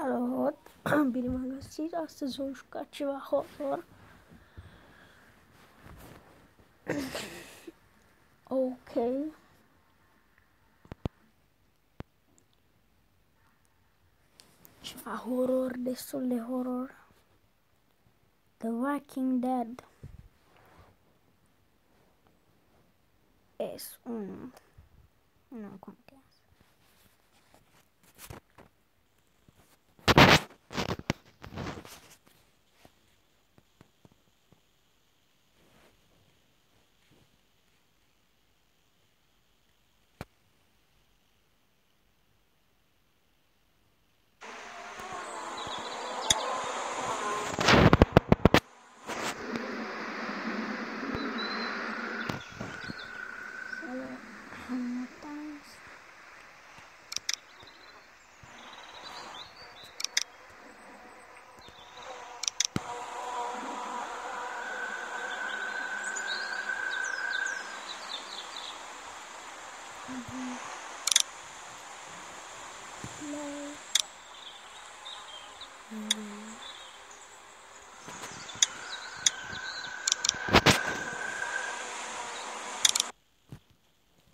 Salut, bine m-am găsit, astăzi vom juca ceva horror. Ok. Ceva horror, destul de horror. The Walking Dead. S1. Nu contează.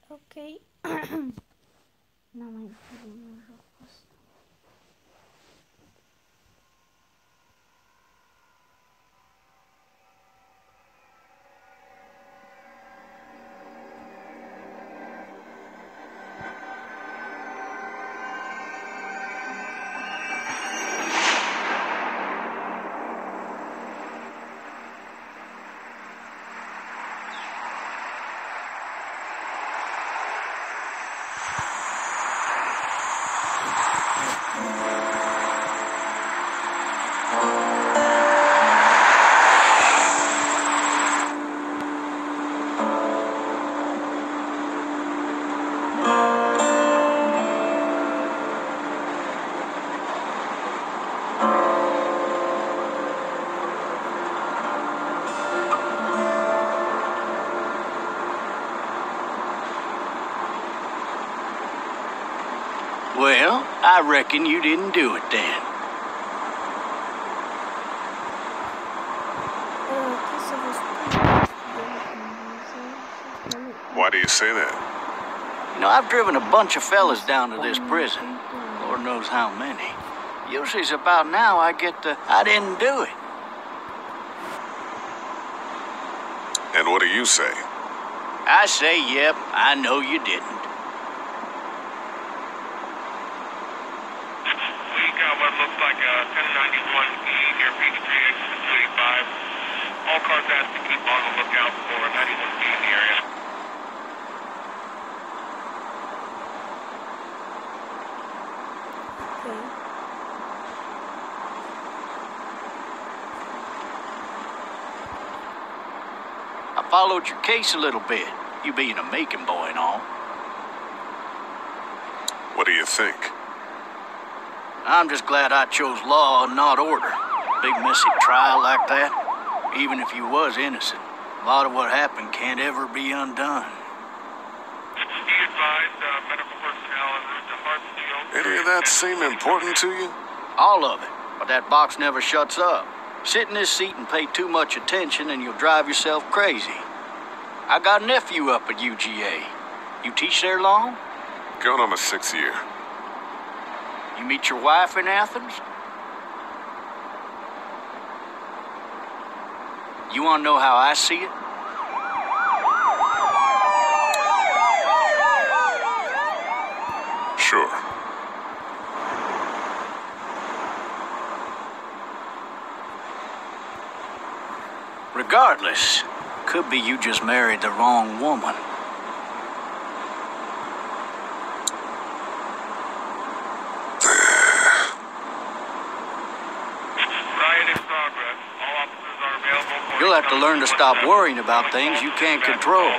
Ok. N-am mai făcut un jocul ăsta. Well, I reckon you didn't do it then. Why do you say that? You know, I've driven a bunch of fellas down to this prison. Lord knows how many. Usually it's about now I get the, I didn't do it. And what do you say? I say, yep, I know you didn't. We got what looks like a 1091E near Peach 3, exit 285. All cars asked to keep on the lookout for a 91B in the area. I followed your case a little bit, you being a Macon boy and all. What do you think? I'm just glad I chose law and not order. Big messy trial like that, even if you was innocent, a lot of what happened can't ever be undone. Be advised, medical personnel en route to Hartsfield. Any of that seem important to you? All of it, but that box never shuts up. Sit in this seat and pay too much attention and you'll drive yourself crazy. I got a nephew up at UGA. You teach there long? Going on my 6th year. You meet your wife in Athens? You want to know how I see it? Sure. Regardless, could be you just married the wrong woman. Riot in progress. All officers are available for... You'll have to learn to stop worrying about things you can't control.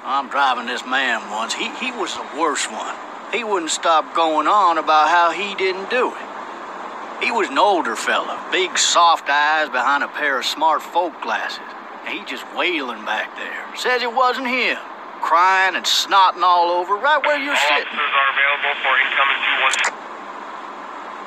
I'm driving this man once. He was the worst one. He wouldn't stop going on about how he didn't do it. He was an older fella, big soft eyes behind a pair of smart folk glasses. He just wailing back there. Says it wasn't him. Crying and snotting all over right where you're All sitting. officers are available for incoming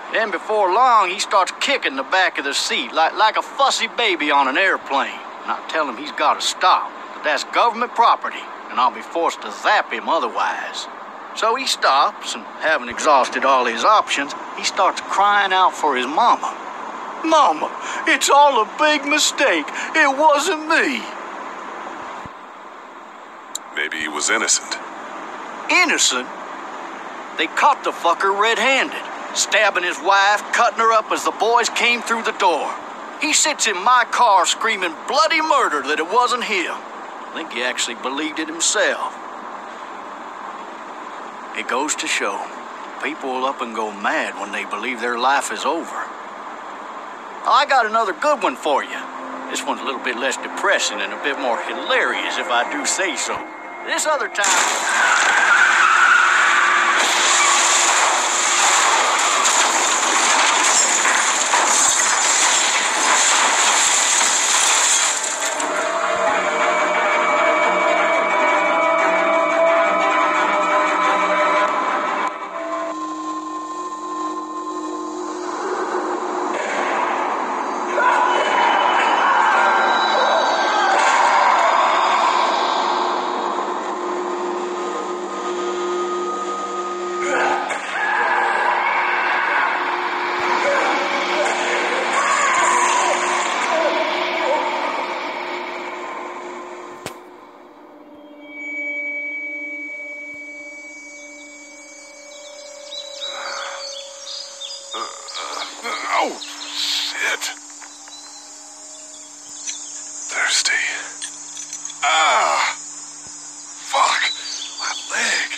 2-1. Then before long, he starts kicking the back of the seat like a fussy baby on an airplane. And I tell him he's got to stop, but that's government property, and I'll be forced to zap him otherwise. So he stops, and having exhausted all his options, he starts crying out for his mama. Mama, it's all a big mistake. It wasn't me. Maybe he was innocent. Innocent? They caught the fucker red-handed, stabbing his wife, cutting her up as the boys came through the door. He sits in my car screaming bloody murder that it wasn't him. I think he actually believed it himself. It goes to show, people will up and go mad when they believe their life is over. I got another good one for you. This one's a little bit less depressing and a bit more hilarious, if I do say so. This other time... Oh, shit. Thirsty. Ah! Fuck! My leg.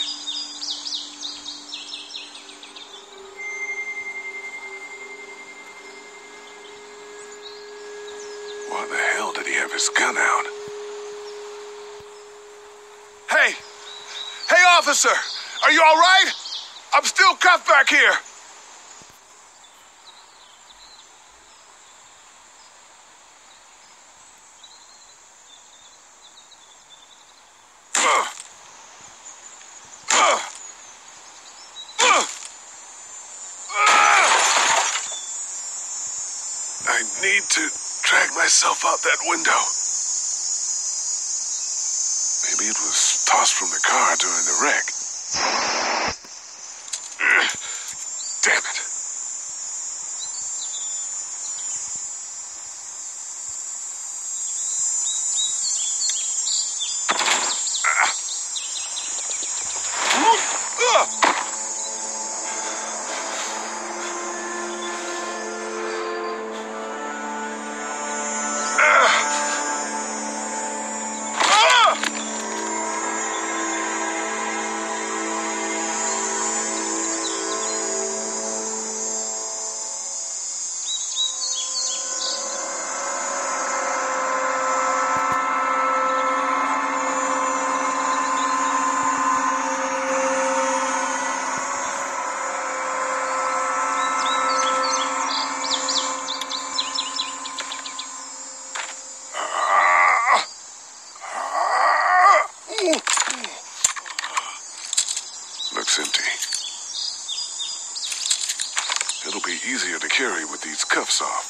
Why the hell did he have his gun out? Hey! Hey, officer! Are you all right? I'm still cuffed back here. I need to drag myself out that window. Maybe it was tossed from the car during the wreck. Damn it. Looks empty. It'll be easier to carry with these cuffs off.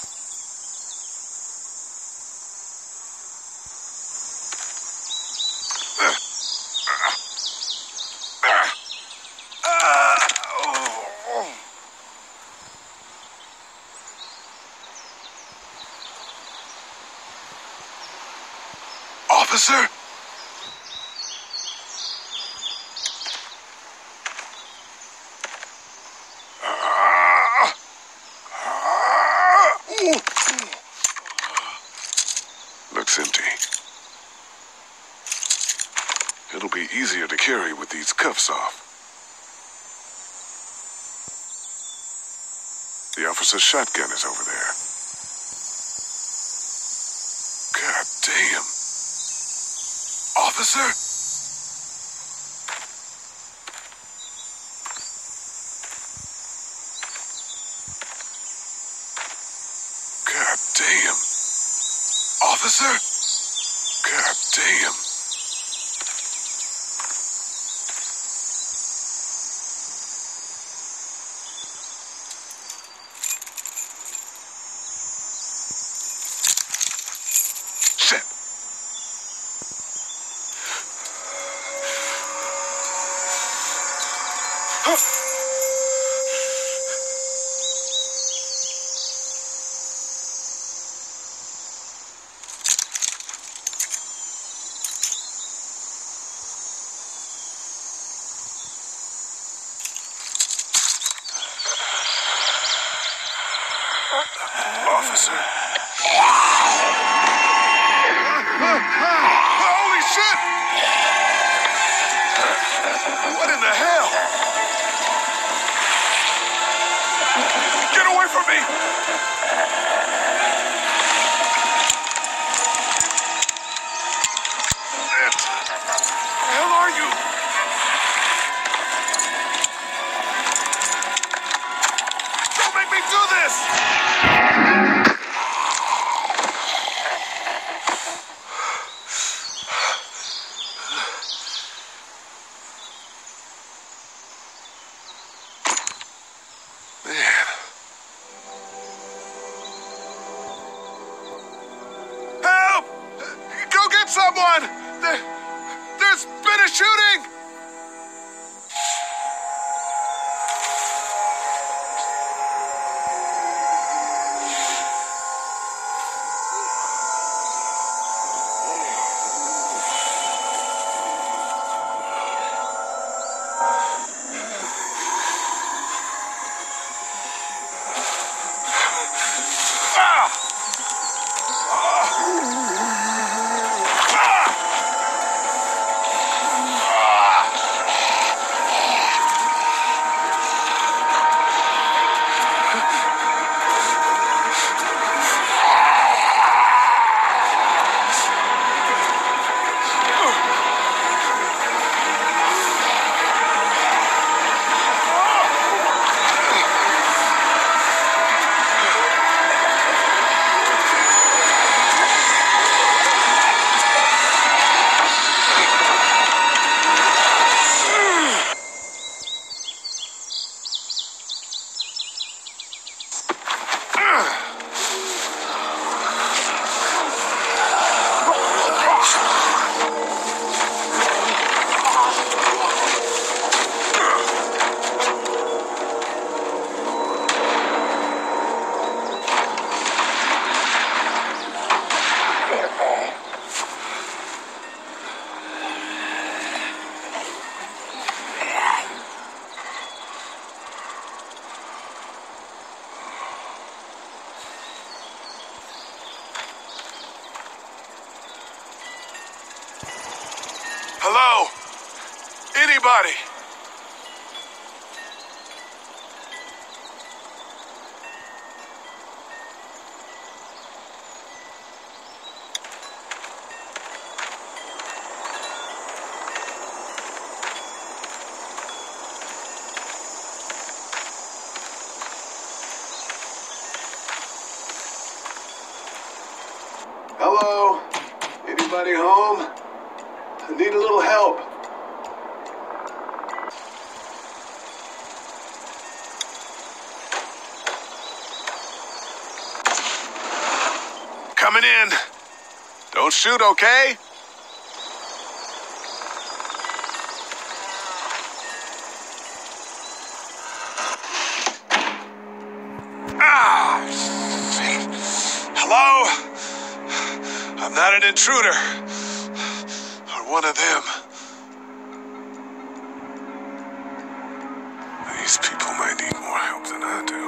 Officer? Looks empty. It'll be easier to carry with these cuffs off. The officer's shotgun is over there. God damn. Officer? God damn. Officer? God damn. Shit. Officer. Holy shit! What in the hell? Get away from me! Shit! The hell are you? Don't make me do this! Man. Help! Go get someone! There's been a shooting! Hello? Anybody? Hello? Anybody home? I need a little help. Coming in. Don't shoot, okay? Ah, shit. Hello? I'm not an intruder. Or one of them. These people might need more help than I do.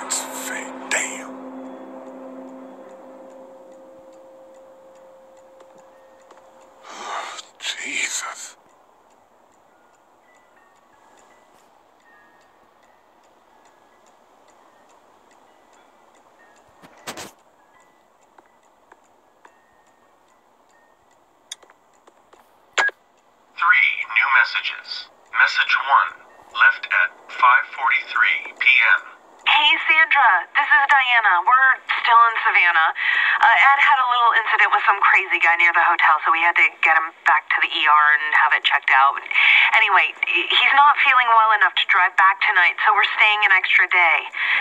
It's fake. Damn. Oh, Jesus. New messages. Message 1. left at 5:43 p.m. Hey, Sandra. This is Diana. We're still in Savannah. Ed had a little incident with some crazy guy near the hotel, so we had to get him back to the ER and have it checked out. Anyway, he's not feeling well enough to drive back tonight, so we're staying an extra day.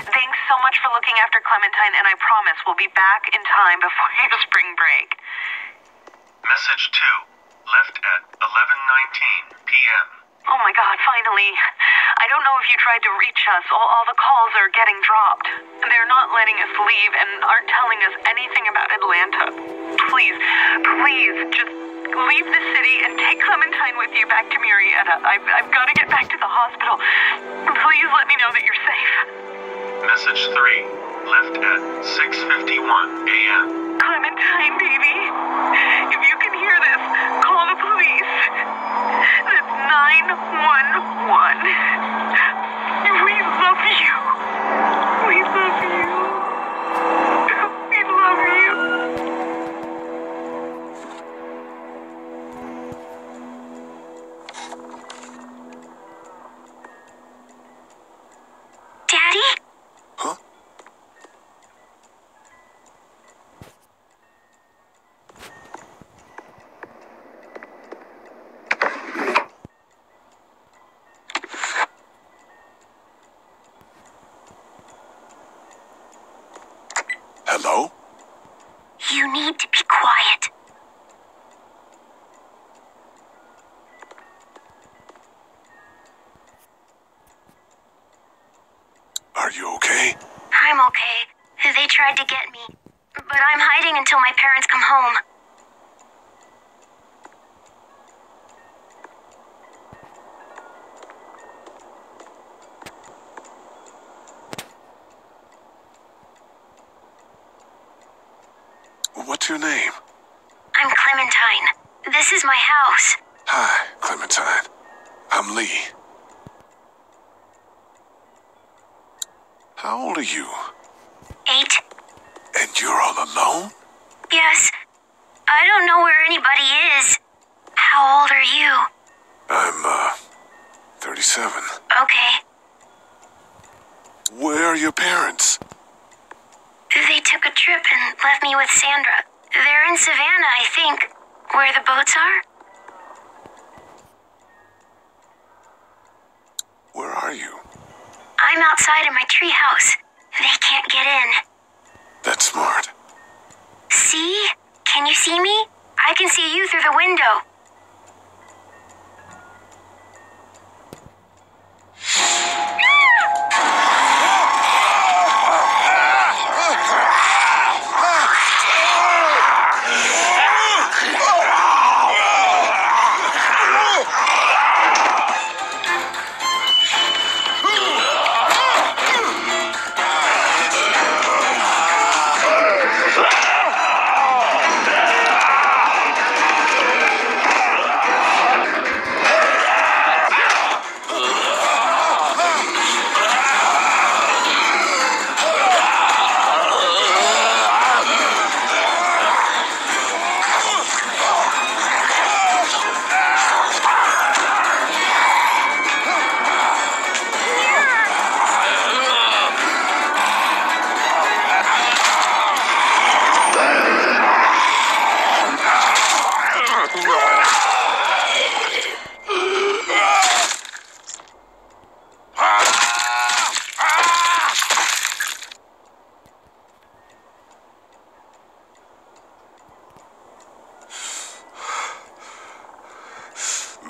Thanks so much for looking after Clementine, and I promise we'll be back in time before your spring break. Message 2, left at 11:19 p.m. Oh my God, finally. I don't know if you tried to reach us. All the calls are getting dropped. They're not letting us leave and aren't telling us anything about Atlanta. Please, just leave the city and take Clementine with you back to Murrieta. I've got to get back to the hospital. Please let me know that you're safe. Message 3, left at 6:51 a.m. Clementine, baby. If you can hear this, call the police. That's 911. We love you. We love you. We love you. Daddy? Huh? Hello? You need to be quiet. Are you okay? I'm okay. They tried to get me, but I'm hiding until my parents come home. What's your name? I'm Clementine. This is my house. Hi, Clementine. I'm Lee. How old are you? 8. And you're all alone? Yes. I don't know where anybody is. How old are you? I'm, 37. Okay. Where are your parents? They took a trip and left me with Sandra. They're in Savannah, I think. Where the boats are? Where are you? I'm outside in my treehouse. They can't get in. That's smart. See? Can you see me? I can see you through the window.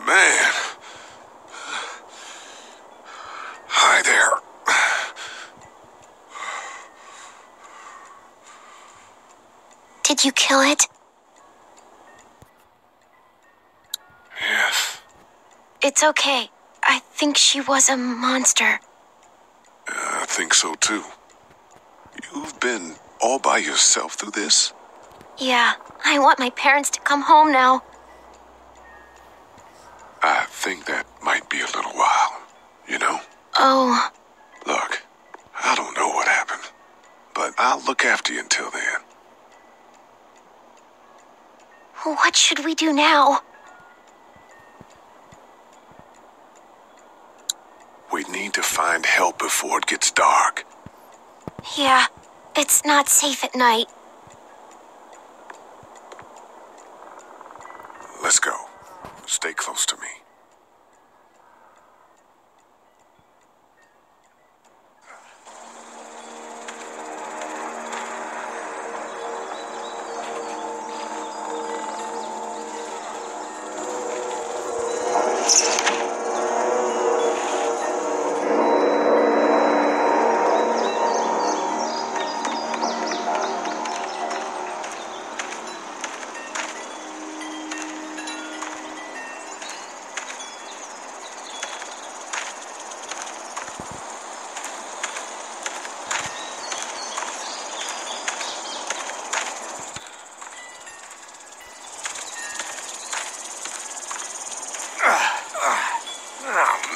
Man. Hi there. Did you kill it? Yes. It's okay. I think she was a monster. I think so too. You've been all by yourself through this? Yeah, I want my parents to come home now. I think that might be a little while, you know? Oh, Look, I don't know what happened, but I'll look after you until then. what should we do now? find help before it gets dark. Yeah, it's not safe at night. Let's go. Stay close to me.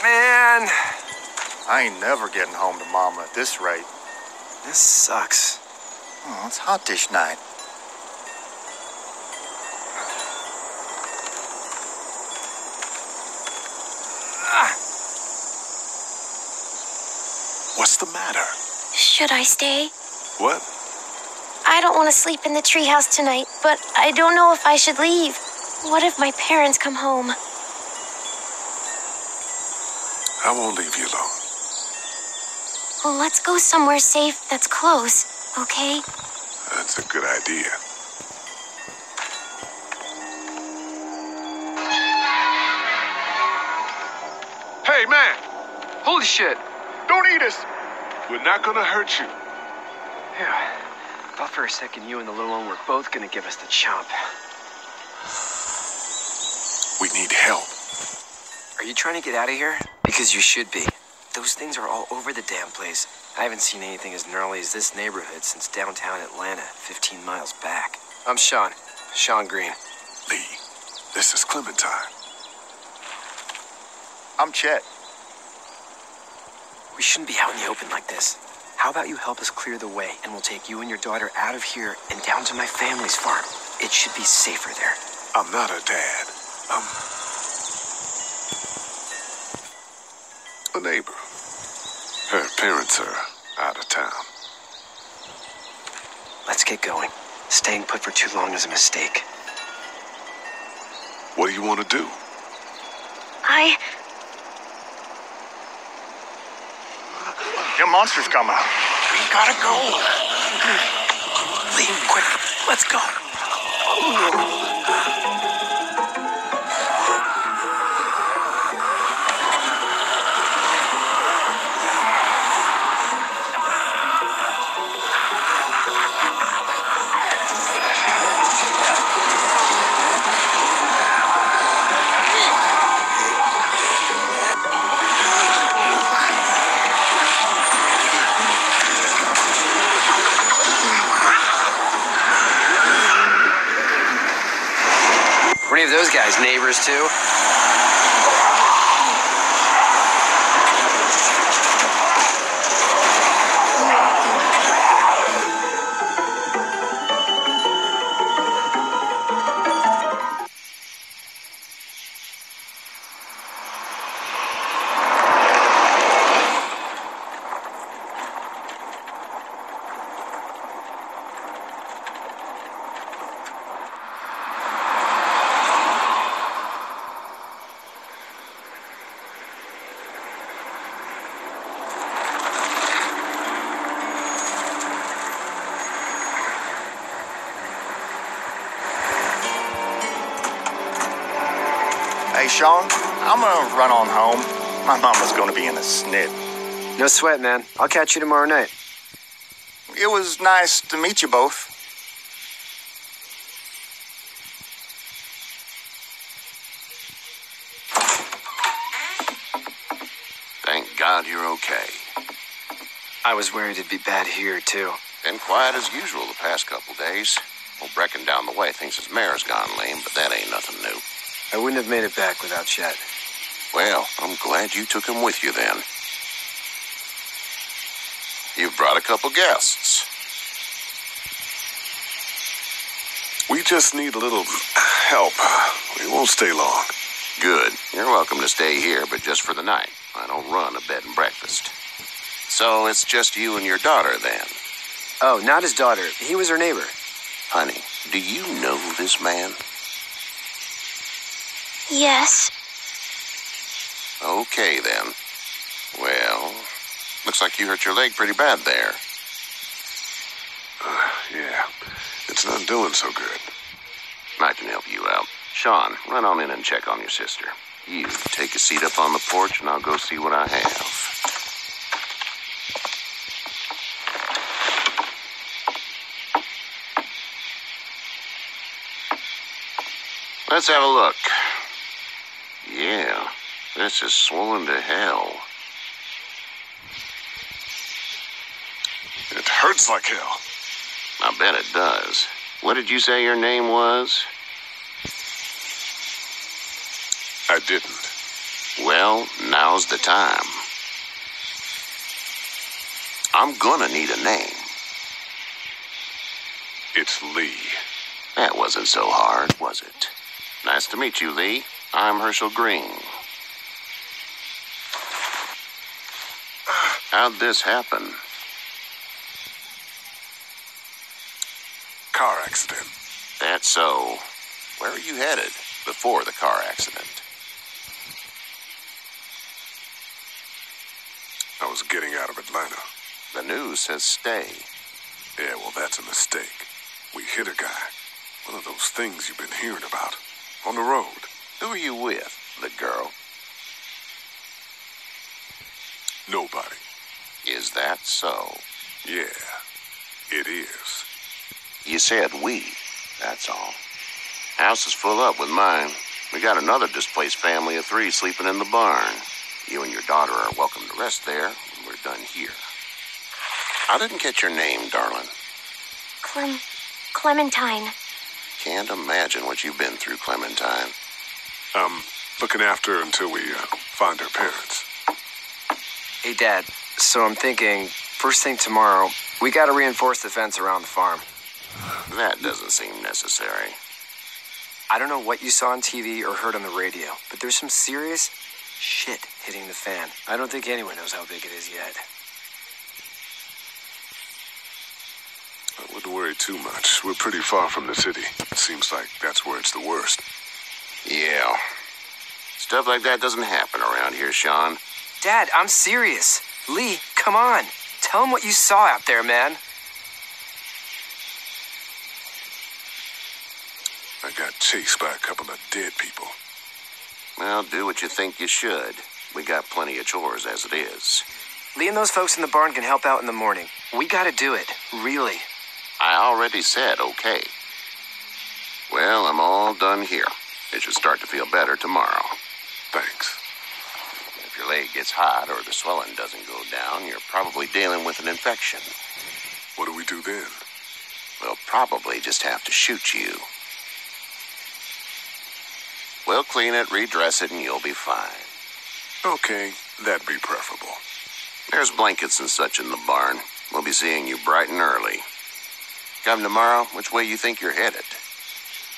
Man, I ain't never getting home to Mama at this rate. this sucks. Oh, it's hot dish night. What's the matter? Should I stay? What? I don't want to sleep in the treehouse tonight, but I don't know if I should leave. What if my parents come home? I won't leave you alone. Well, let's go somewhere safe that's close, okay? That's a good idea. Hey, man! Holy shit. Don't eat us! We're not gonna hurt you. Yeah. Thought for a second you and the little one were both gonna give us the chomp. We need help. Are you trying to get out of here? Because you should be. Those things are all over the damn place. I haven't seen anything as gnarly as this neighborhood since downtown Atlanta, 15 miles back. I'm Sean. Sean Green. Lee, this is Clementine. I'm Chet. We shouldn't be out in the open like this. How about you help us clear the way, and we'll take you and your daughter out of here and down to my family's farm. It should be safer there. I'm not her dad. I'm a neighbor. Her parents are out of town. Let's get going. Staying put for too long is a mistake. What do you want to do? Them monsters come out. We gotta go. Leave, quick. Let's go. Were any of those guys neighbors too? Hey, Sean, I'm gonna run on home. My mama's gonna be in a snit. No sweat, man. I'll catch you tomorrow night. It was nice to meet you both. Thank God you're okay. I was worried it'd be bad here, too. Been quiet as usual the past couple days. Old Brecken down the way thinks his mare's gone lame, but that ain't nothing new. I wouldn't have made it back without Chet. Well, I'm glad you took him with you then. You've brought a couple guests. We just need a little help. We won't stay long. Good. You're welcome to stay here, but just for the night. I don't run a bed and breakfast. So it's just you and your daughter then? Oh, not his daughter. He was her neighbor. Honey, do you know this man? Yes. Okay, then. Well, looks like you hurt your leg pretty bad there. Yeah. It's not doing so good. I can help you out. Sean, run on in and check on your sister. You take a seat up on the porch and I'll go see what I have. Let's have a look. Yeah, this is swollen to hell. It hurts like hell. I bet it does. What did you say your name was? I didn't. Well, now's the time. I'm gonna need a name. It's Lee. That wasn't so hard, was it? Nice to meet you, Lee. I'm Herschel Green. How'd this happen? Car accident. That's so. Where are you headed before the car accident? I was getting out of Atlanta. The news says stay. Yeah, well, that's a mistake. We hit a guy. One of those things you've been hearing about. On the road. Who are you with? The girl? Nobody. Is that so? Yeah, it is. You said we. That's all. House is full up with mine. We got another displaced family of 3 sleeping in the barn. You and your daughter are welcome to rest there. We're done here. I didn't get your name, darling. Clementine. Can't imagine what you've been through, Clementine. Looking after her until we find her parents. Hey, Dad. So I'm thinking, first thing tomorrow, we gotta reinforce the fence around the farm. That doesn't seem necessary. I don't know what you saw on TV or heard on the radio, but there's some serious shit hitting the fan. I don't think anyone knows how big it is yet. I wouldn't worry too much. We're pretty far from the city. It seems like that's where it's the worst. Yeah. Stuff like that doesn't happen around here, Sean. Dad, I'm serious. Lee, come on. Tell him what you saw out there, man. I got chased by a couple of dead people. Well, do what you think you should. We got plenty of chores as it is. Lee and those folks in the barn can help out in the morning. We gotta do it. Really. I already said okay. Well, I'm all done here. It should start to feel better tomorrow. Thanks. If your leg gets hot or the swelling doesn't go down, you're probably dealing with an infection. What do we do then? We'll probably just have to shoot you. We'll clean it, redress it, and you'll be fine. Okay, that'd be preferable. There's blankets and such in the barn. We'll be seeing you bright and early. Come tomorrow, which way you think you're headed?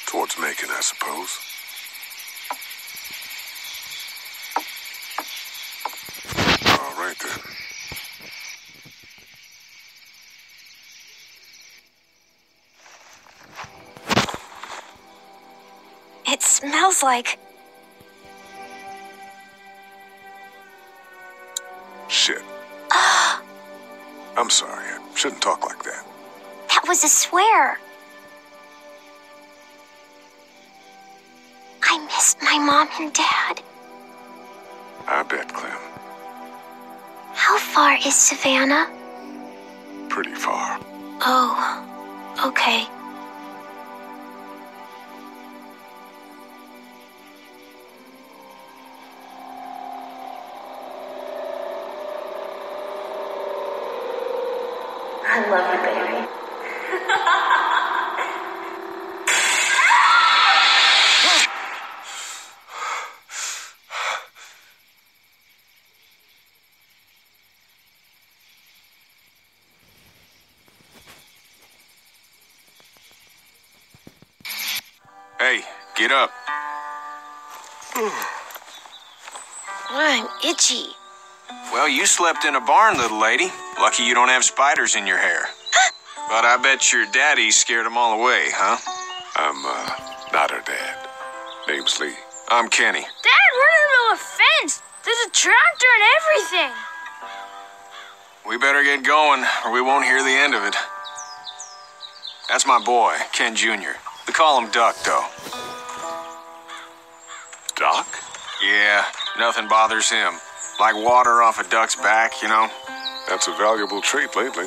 Towards Macon, I suppose. All right, then. It smells like... Shit. I'm sorry. I shouldn't talk like that. That was a swear. I missed my mom and dad. I bet, Clem. How far is Savannah? Pretty far. Oh, okay. I love you, baby. Hey, get up. I'm itchy. Well, you slept in a barn, little lady. Lucky you don't have spiders in your hair. But I bet your daddy scared them all away, huh? I'm, not her dad. Name's Lee. I'm Kenny. Dad, we're in the middle of a fence. There's a tractor and everything. We better get going, or we won't hear the end of it. That's my boy, Ken Jr. We call him Duck, though. Doc? Yeah, nothing bothers him. Like water off a duck's back, you know? That's a valuable trait lately.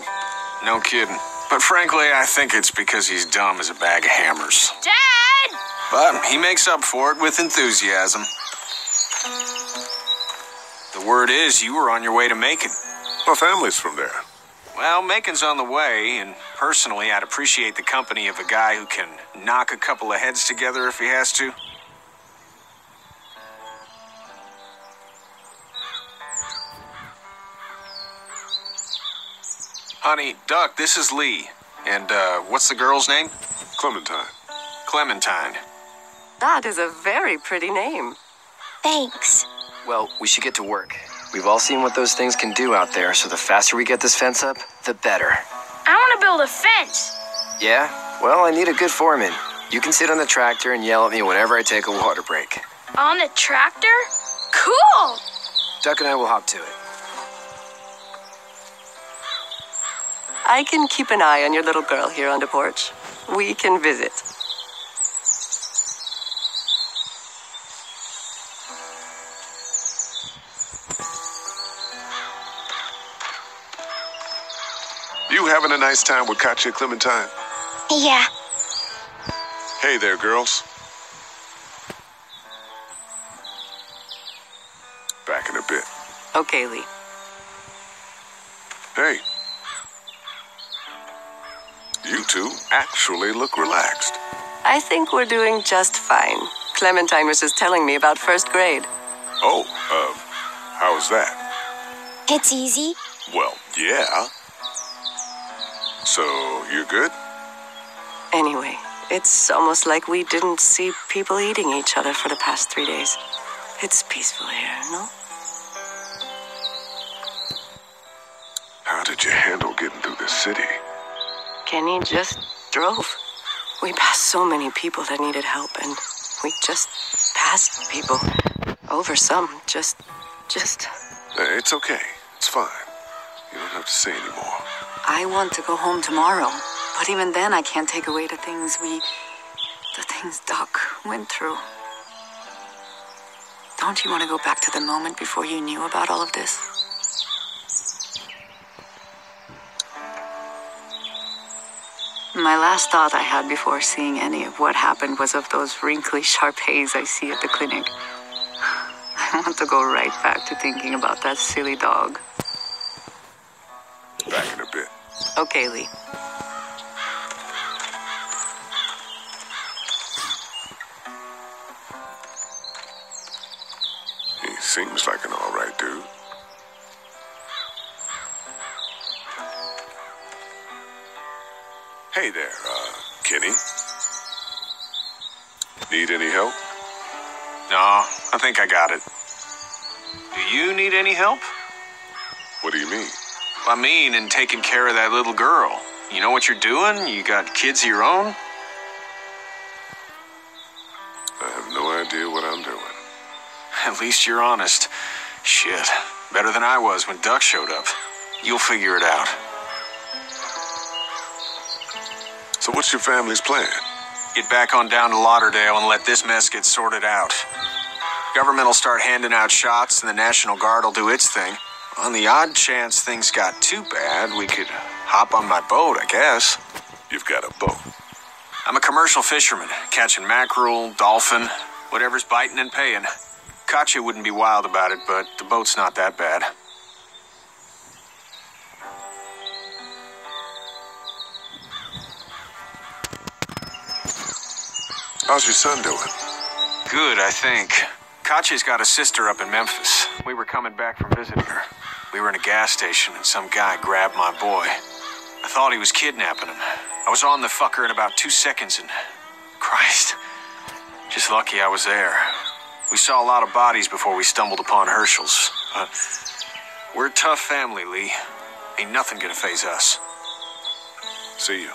No kidding. But frankly, I think it's because he's dumb as a bag of hammers. Dad! But he makes up for it with enthusiasm. The word is you were on your way to Macon. My family's from there. Well, Macon's on the way, and personally, I'd appreciate the company of a guy who can knock a couple of heads together if he has to. Honey, Duck, this is Lee. And, what's the girl's name? Clementine. Clementine. That is a very pretty name. Thanks. Well, we should get to work. We've all seen what those things can do out there, so the faster we get this fence up, the better. I want to build a fence. Yeah? Well, I need a good foreman. You can sit on the tractor and yell at me whenever I take a water break. On the tractor? Cool! Duck and I will hop to it. I can keep an eye on your little girl here on the porch. We can visit. You having a nice time with Katya, Clementine? Yeah. Hey there, girls. Back in a bit. Okay, Lee. Hey. You two actually look relaxed. I think we're doing just fine. Clementine was just telling me about first grade. Oh, how's that? It's easy. Well, yeah. So, you're good? Anyway, it's almost like we didn't see people eating each other for the past 3 days. It's peaceful here, no? How did you handle getting through the city? Kenny just drove. We passed so many people that needed help, and we just passed people. Over some, just... It's okay. It's fine. You don't have to say anymore. I want to go home tomorrow, but even then I can't take away the things Doc went through. Don't you want to go back to the moment before you knew about all of this? My last thought I had before seeing any of what happened was of those wrinkly Shar-Peis I see at the clinic. I want to go right back to thinking about that silly dog. Back in a bit. Okay, Lee. He seems like an all right dude. Hey there, Kenny. Need any help? No, I think I got it. Do you need any help? What do you mean? I mean, in taking care of that little girl. You know what you're doing? You got kids of your own? I have no idea what I'm doing. At least you're honest. Shit, better than I was when Duck showed up. You'll figure it out. So what's your family's plan? Get back on down to Lauderdale and let this mess get sorted out. Government will start handing out shots and the National Guard will do its thing. On the odd chance things got too bad, we could hop on my boat, I guess. You've got a boat? I'm a commercial fisherman, catching mackerel, dolphin, whatever's biting and paying. Katya wouldn't be wild about it, but the boat's not that bad. How's your son doing? Good, I think. Katya's got a sister up in Memphis. We were coming back from visiting her. We were in a gas station and some guy grabbed my boy. I thought he was kidnapping him. I was on the fucker in about 2 seconds and... Christ. Just lucky I was there. We saw a lot of bodies before we stumbled upon Herschel's. We're a tough family, Lee. Ain't nothing gonna faze us. See you.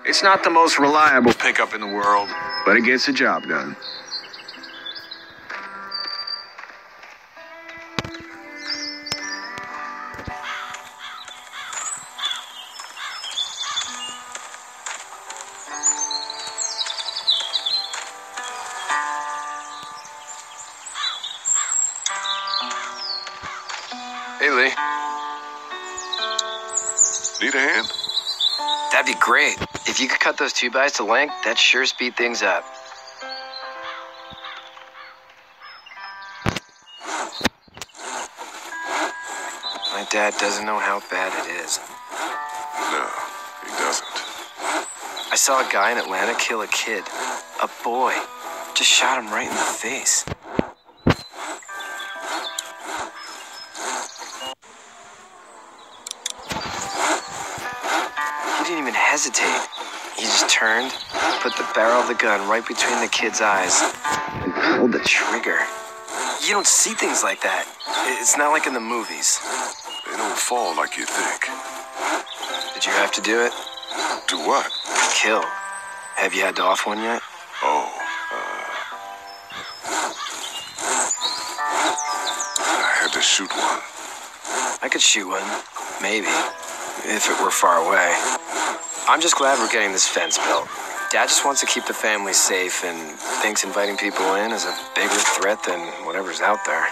It's not the most reliable pickup in the world, but it gets the job done. Hey, Lee. Need a hand? That'd be great. If you could cut those 2x to length, that'd sure speed things up. My dad doesn't know how bad it is. No, he doesn't. I saw a guy in Atlanta kill a kid. A boy. Just shot him right in the face. He didn't even hesitate. He just turned, put the barrel of the gun right between the kid's eyes, and pulled the trigger. You don't see things like that. It's not like in the movies. They don't fall like you think. Did you have to do it? Do what? Kill. Have you had to off one yet? Oh, I had to shoot one. I could shoot one. Maybe. If it were far away. I'm just glad we're getting this fence built. Dad just wants to keep the family safe and thinks inviting people in is a bigger threat than whatever's out there.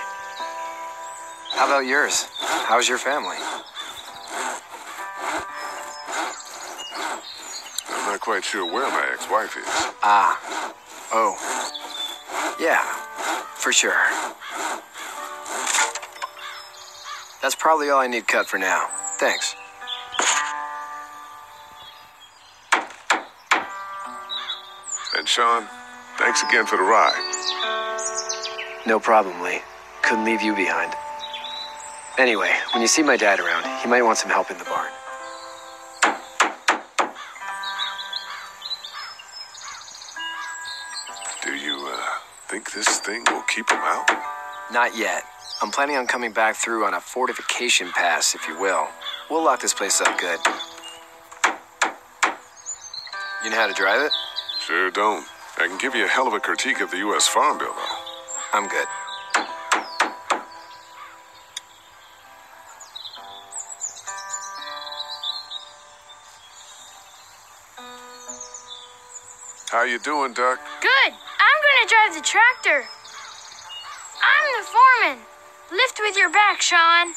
How about yours? How's your family? I'm not quite sure where my ex-wife is. Ah. Oh. Yeah, for sure. That's probably all I need cut for now. Thanks. And Sean, thanks again for the ride. No problem, Lee. Couldn't leave you behind. Anyway, when you see my dad around, he might want some help in the barn. Do you, think this thing will keep him out? Not yet. I'm planning on coming back through on a fortification pass, if you will. We'll lock this place up good. You know how to drive it? Sure don't. I can give you a hell of a critique of the U.S. Farm Bill, though. I'm good. How you doing, Duck? Good. I'm gonna drive the tractor. I'm the foreman. Lift with your back, Sean.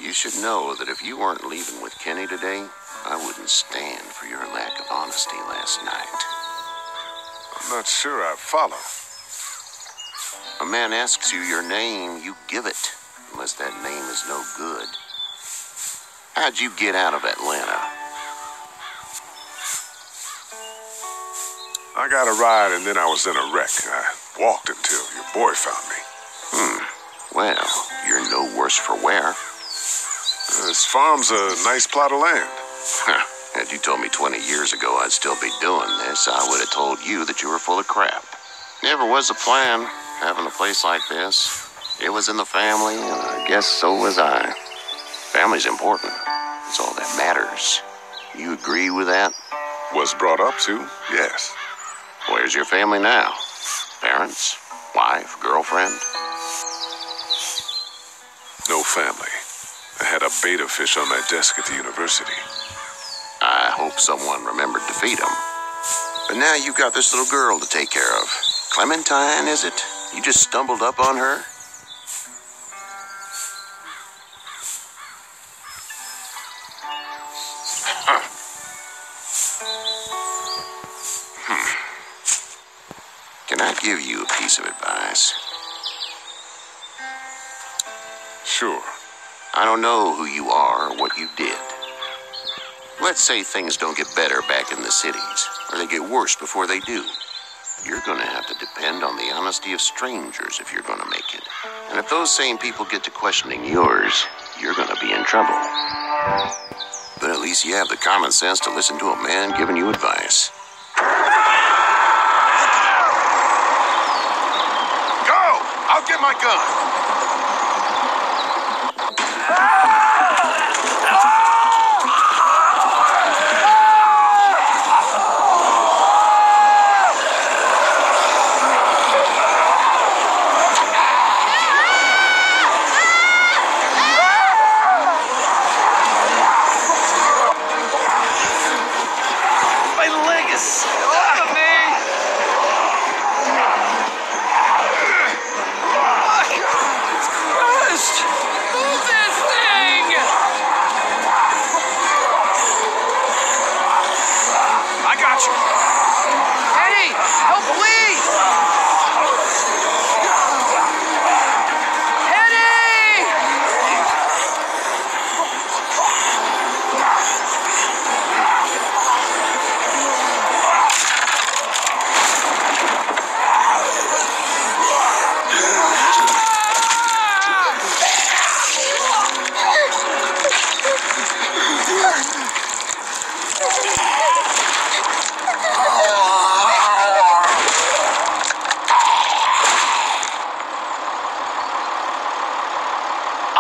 You should know that if you weren't leaving with Kenny today, I wouldn't stand for your lack of honesty last night. I'm not sure I follow. A man asks you your name, you give it, unless that name is no good. How'd you get out of Atlanta? I got a ride and then I was in a wreck. I walked until your boy found me. Well, you're no worse for wear. This farm's a nice plot of land. Had you told me 20 years ago I'd still be doing this, I would have told you that you were full of crap. Never was a plan, having a place like this. It was in the family, and I guess so was I. Family's important. It's all that matters. You agree with that? Was brought up to, yes. Where's your family now? Parents? Wife? Girlfriend? No family. I had a betta fish on my desk at the university. I hope someone remembered to feed him. But now you've got this little girl to take care of. Clementine, is it? You just stumbled up on her? Can I give you a piece of advice? Sure. I don't know who you are or what you did. Let's say things don't get better back in the cities, or they get worse before they do. You're gonna have to depend on the honesty of strangers if you're gonna make it. And if those same people get to questioning yours, you're gonna be in trouble. But at least you have the common sense to listen to a man giving you advice. Go! I'll get my gun.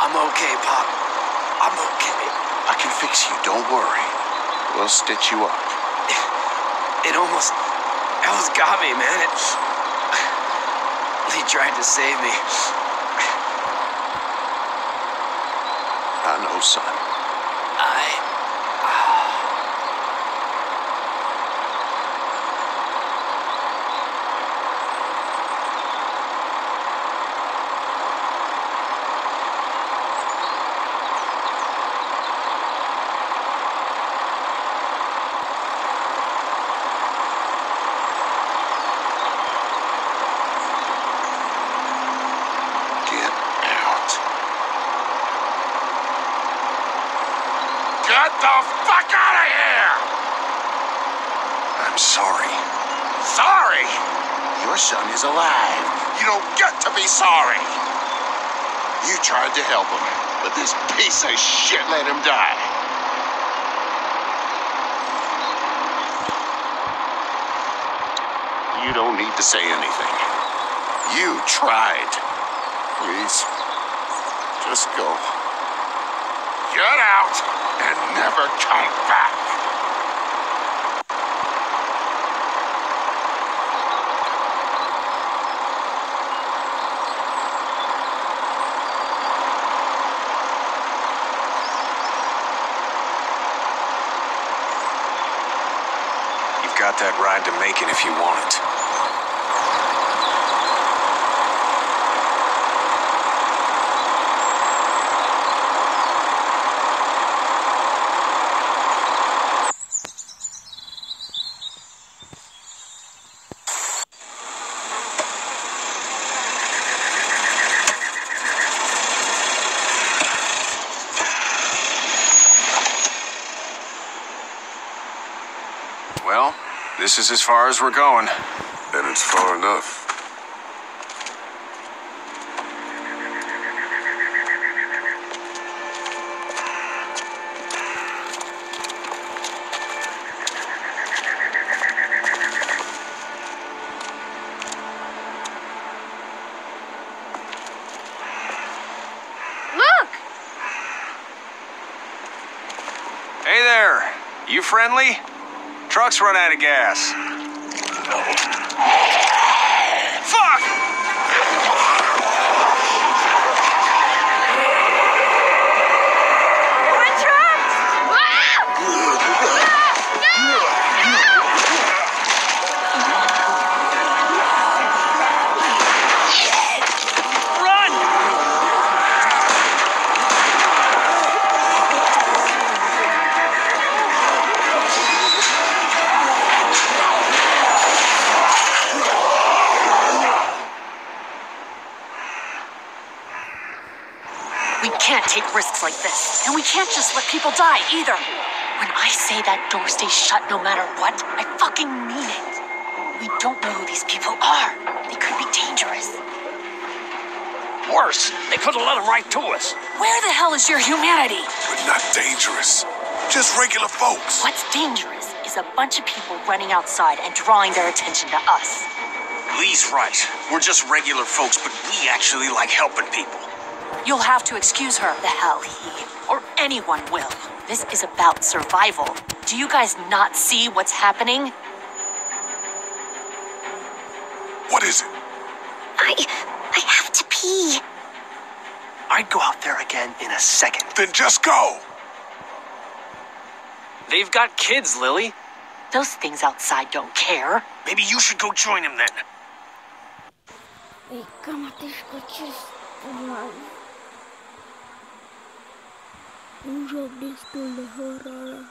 I'm okay, Pop. I'm okay. I can fix you, don't worry. We'll stitch you up. It almost got me, man. Lee tried to save me. I know, son. Get the fuck out of here! I'm sorry. Sorry? Your son is alive. You don't get to be sorry. You tried to help him, but this piece of shit let him die. You don't need to say anything. You tried. Please, just go. Get out and never come back. You've got that ride to Macon if you want it. Well, this is as far as we're going. And it's far enough. Look! Hey there, you friendly? Truck's run out of gas. Fuck! We're trapped! Run! can't take risks like this. And we can't just let people die, either. When I say that door stays shut no matter what, I fucking mean it. We don't know who these people are. They could be dangerous. Worse, they could have let them right to us. Where the hell is your humanity? But not dangerous. Just regular folks. What's dangerous is a bunch of people running outside and drawing their attention to us. Lee's right. We're just regular folks, but we actually like helping people. You'll have to excuse her. The hell he or anyone will. This is about survival. Do you guys not see what's happening? What is it? I have to pee. I'd go out there again in a second. Then just go. They've got kids, Lily. Those things outside don't care. Maybe you should go join them then. Un jogo de horror,